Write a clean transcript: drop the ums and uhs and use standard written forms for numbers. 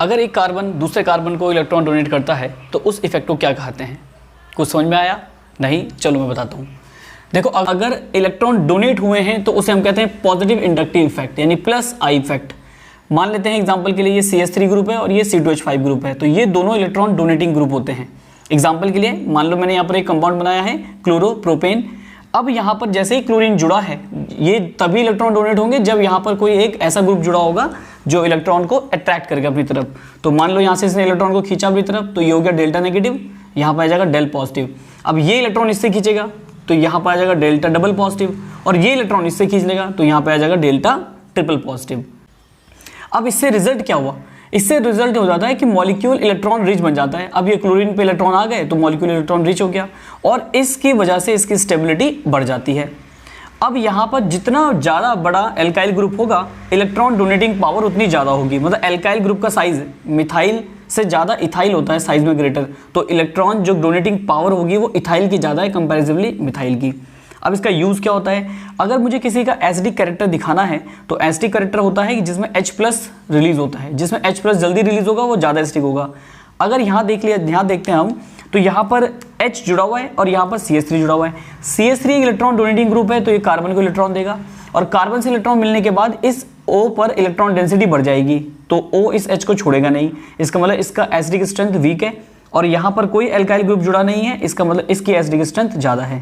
अगर एक कार्बन दूसरे कार्बन को इलेक्ट्रॉन डोनेट करता है तो उस इफेक्ट को क्या कहते हैं? कुछ समझ में आया? नहीं, चलो मैं बताता हूँ। देखो, अगर इलेक्ट्रॉन डोनेट हुए हैं तो उसे हम कहते हैं पॉजिटिव इंडक्टिव इफेक्ट, यानी प्लस आई इफेक्ट। मान लेते हैं एग्जांपल के लिए ये CH3 ग्रुप है और ये C2H5 ग्रुप है, तो ये दोनों इलेक्ट्रॉन डोनेटिंग ग्रुप होते हैं। एग्जांपल के लिए मान लो मैंने यहाँ पर एक कंपाउंड बनाया है क्लोरोप्रोपेन। अब यहाँ पर जैसे ही क्लोरीन जुड़ा है, ये तभी इलेक्ट्रॉन डोनेट होंगे जब यहाँ पर कोई एक ऐसा ग्रुप जुड़ा होगा जो इलेक्ट्रॉन को अट्रैक्ट करेगा अपनी तरफ। तो मान लो यहाँ से इसने इलेक्ट्रॉन को खींचा अपनी तरफ, तो ये हो गया डेल्टा नेगेटिव, यहाँ पर आ जाएगा डेल पॉजिटिव। अब ये इलेक्ट्रॉन इससे खींचेगा तो यहाँ पर आ जाएगा डेल्टा डबल पॉजिटिव, और ये इलेक्ट्रॉन इससे खींच लेगा तो यहाँ पर आ जाएगा डेल्टा ट्रिपल पॉजिटिव। अब इससे रिजल्ट क्या हुआ? इससे रिजल्ट हो जाता है कि मॉलिक्यूल इलेक्ट्रॉन रिच बन जाता है। अब ये क्लोरीन पे इलेक्ट्रॉन आ गए तो मॉलिक्यूल इलेक्ट्रॉन रिच हो गया, और इसकी वजह से इसकी स्टेबिलिटी बढ़ जाती है। अब यहाँ पर जितना ज़्यादा बड़ा एल्काइल ग्रुप होगा, इलेक्ट्रॉन डोनेटिंग पावर उतनी ज़्यादा होगी। मतलब एल्काइल ग्रुप का साइज मिथाइल से ज़्यादा इथाइल होता है साइज में ग्रेटर, तो इलेक्ट्रॉन जो डोनेटिंग पावर होगी वो इथाइल की ज़्यादा है कंपैरेटिवली मिथाइल की। अब इसका यूज़ क्या होता है? अगर मुझे किसी का एसिडिक कैरेक्टर दिखाना है तो एसिडिक कैरेक्टर होता है कि जिसमें H+ रिलीज होता है। जिसमें H+ जल्दी रिलीज होगा वो ज़्यादा एसिडिक होगा। अगर यहाँ देखते हैं हम, तो यहाँ पर H जुड़ा हुआ है और यहाँ पर CH3 जुड़ा हुआ है। CH3 इलेक्ट्रॉन डोनेटिंग ग्रुप है तो ये कार्बन को इलेक्ट्रॉन देगा, और कार्बन से इलेक्ट्रॉन मिलने के बाद इस O पर इलेक्ट्रॉन डेंसिटी बढ़ जाएगी, तो O इस H को छोड़ेगा नहीं। इसका मतलब इसका एसिडिक स्ट्रेंथ वीक है, और यहाँ पर कोई एल्काइल ग्रुप जुड़ा नहीं है, इसका मतलब इसकी एसिडिक स्ट्रेंथ ज़्यादा है।